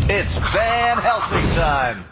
It's Van Helsing time.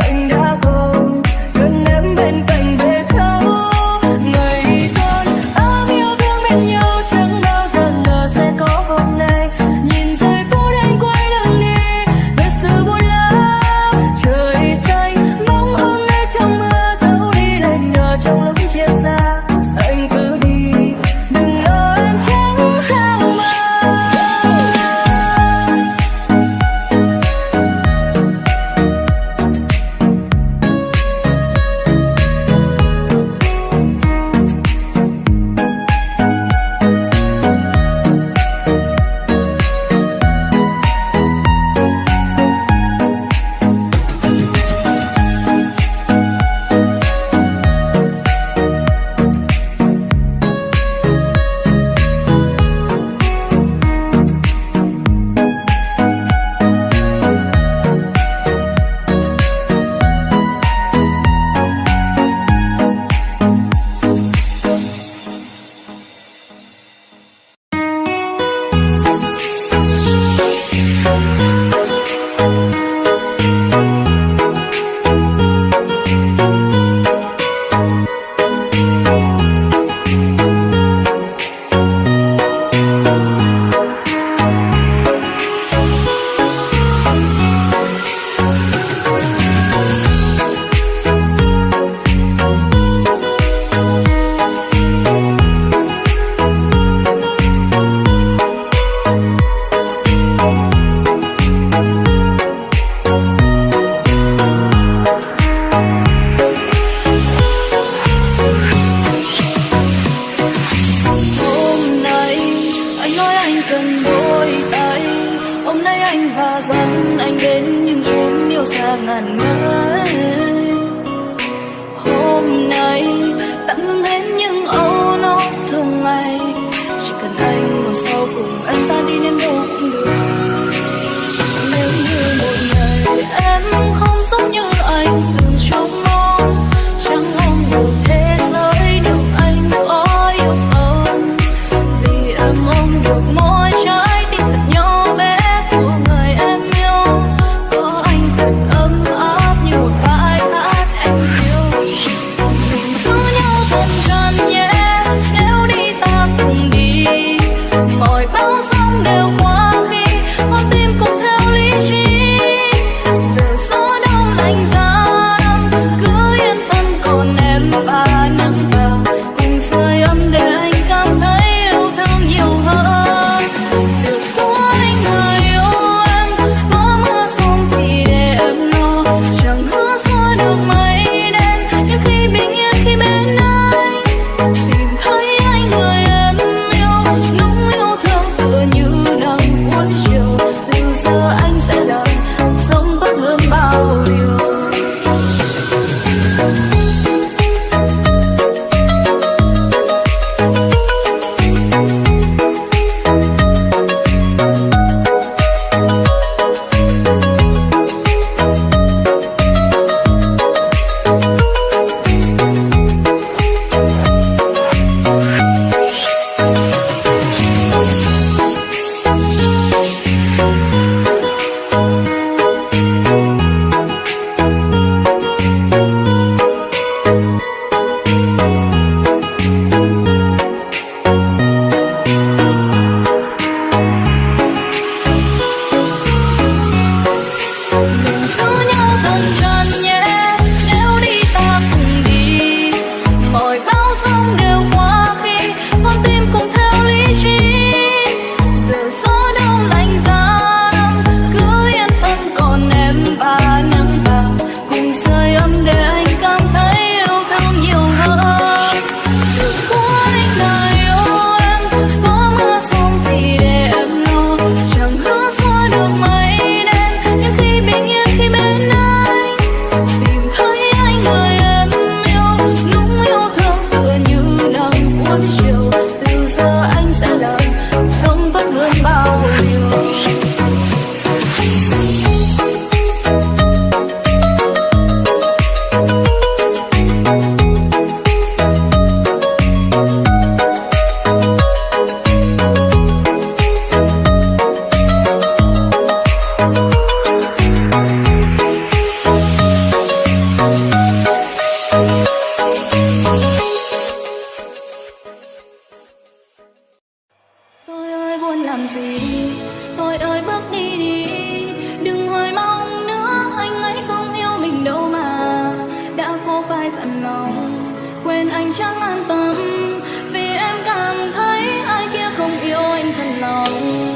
Anh đã không gần em bên cạnh về sau. quên anh chẳng an tâm, vì em cảm thấy ai kia không yêu anh thật lòng.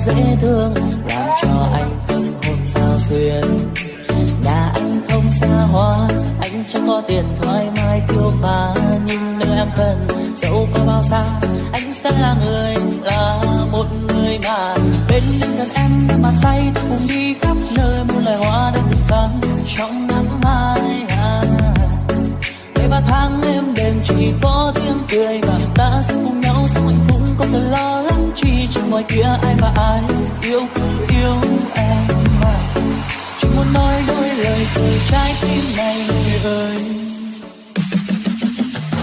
dễ thương làm cho anh tâm hồn sao xuyên. Nhà anh không xa hoa. chẳng có tiền thoải mái tiêu pha, nhưng nơi em cần dẫu có bao xa anh sẽ là một người mà bên gần em để mà say cùng đi khắp nơi muôn loài hoa đã tươi sáng trong nắng mai. Ngày và tháng êm đềm chỉ có tiếng cười và ta sẽ cùng nhau sống hạnh phúc, không cần lo lắng chi trên ngoài kia ai và ai yêu cứ yêu em mà chỉ muốn nói đôi lời từ trái tim này người ơi.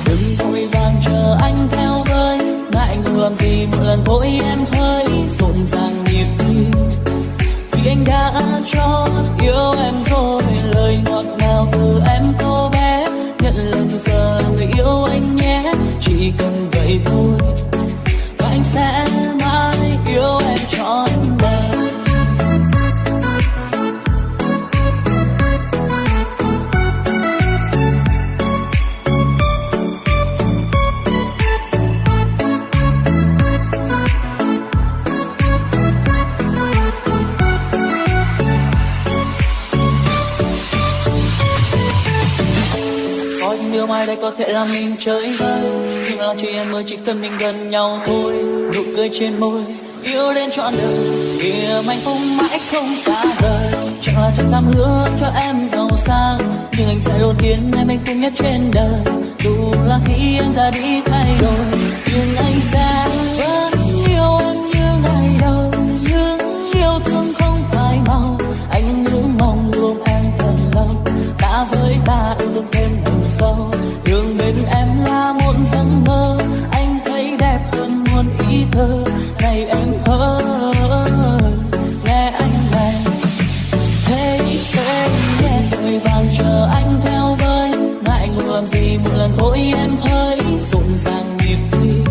Đừng vội vàng chờ anh theo với, ngại ngùng làm gì một lần vội em hơi rộn ràng nhịp tim, vì anh đã cho yêu em rồi. Lời ngọt ngào từ em cô bé, nhận lời từ giờ là người yêu anh nhé, chỉ cần vậy thôi và anh sẽ mãi yêu em trọn đời. Điều mai đây có thể làm mình chơi vơi, nhưng là chỉ em ơi chỉ cần mình gần nhau thôi. Nụ cười trên môi yêu đến trọn đời, niềm hạnh phúc mãi không xa rời. Chẳng là chẳng dám hứa cho em giàu sang, nhưng anh sẽ luôn khiến em hạnh phúc nhất trên đời. Dù là khi em ra đi thay đổi, nhưng anh sẽ vẫn yêu em như ngày đầu. Nhưng yêu thương không phải màu, anh ngưỡng mong luôn em thật lâu. Đã với ta yêu thương thêm nồng sâu, đường bên em là một giấc mơ. Anh thấy đẹp hơn muôn ý thơ, này em ơi nghe anh này. Hey hey yeah, vội vàng chờ anh theo với, ngại ngùng làm gì một lần vội em hơi rộn ràng nhịp tim,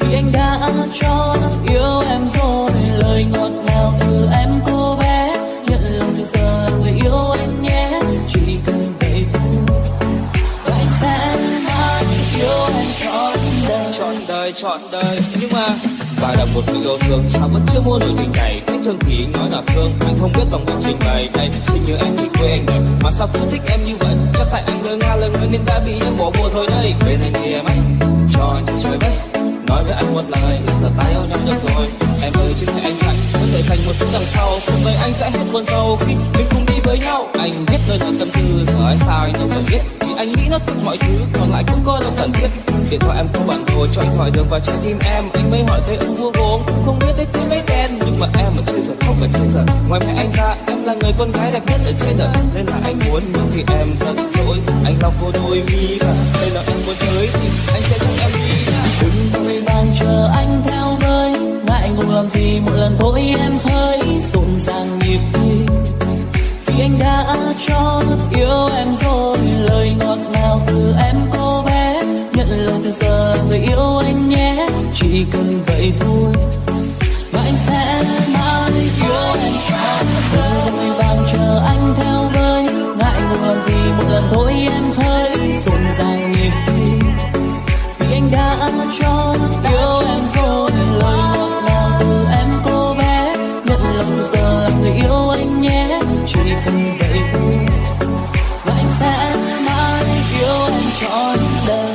vì anh đã cho yêu em rồi. Lời ngọt ngào từ em cô bé, nhận lòng từ giờ là người yêu anh nhé, chỉ cần vậy thôi và anh sẽ mãi yêu em trọn đời. Nhưng mà bài đọc một người yêu thương sao vẫn chưa mua nổi tình này. Cách thương thì anh nói là thương, anh không biết bằng cách trình bày. Đây xinh như em thì quê anh đẹp, mà sao cứ thích em như vậy? Chắc tại anh ngơ ngác lời người nên đã bị em bỏ cuộc rồi đây. Bên anh thì em anh cho anh trời bay, nói với anh một lời là giờ ta yêu nhau được rồi. Em ơi chia sẻ anh chạy vẫn để dành một chút đằng sau, cuộc đời anh sẽ hết buồn rầu khi mình cùng đi với nhau. Anh biết nơi nào tâm tư, giờ ai sao anh đâu cần biết, vì anh nghĩ nó tất mọi thứ còn lại cũng có đâu cần thiết. Điện thoại em có bản đồ cho anh hỏi đường vào trái tim em, anh mới hỏi thấy ông vua gốm không biết tới tiếng mấy đen. Nhưng mà em ở trên giờ không phải trên giờ, ngoài mẹ anh ra em là người con gái đẹp nhất ở trên đời, nên là anh muốn nhưng thì em giận dỗi anh lau cô đôi mi cả. Nên là em muốn tới thì anh sẽ dẫn em đi. Đừng vội vàng chờ anh theo với, ngại ngùng làm gì một lần thôi em hơi rộn ràng nhịp tim, vì anh đã cho yêu em rồi. Lời ngọt ngào từ em cô bé, nhận lời từ giờ là người yêu anh nhé, chỉ cần vậy thôi và anh sẽ mãi yêu em trọn đời. Vội vàng chờ anh theo với, ngại ngùng làm gì một lần thôi em hơi rộn ràng nhịp tim, vì anh đã cho yêu em rồi. Lời ngọt ngào từ em cô bé, nhận lòng từ giờ là người yêu anh nhé, chỉ cần vậy thôi và anh sẽ mãi yêu em trọn đời.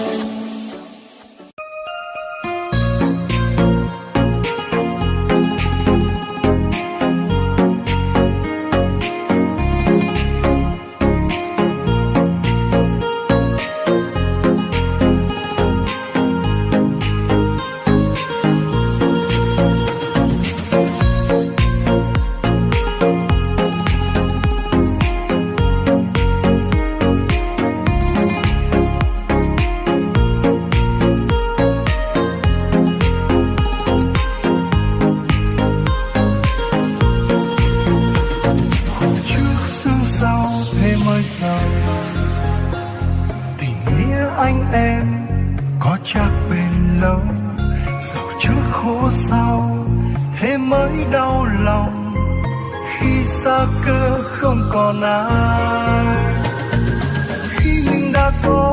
Anh em có chắc bền lâu, dẫu trước khổ sau thế mới đau lòng khi xa cơ không còn ai. Khi mình đã có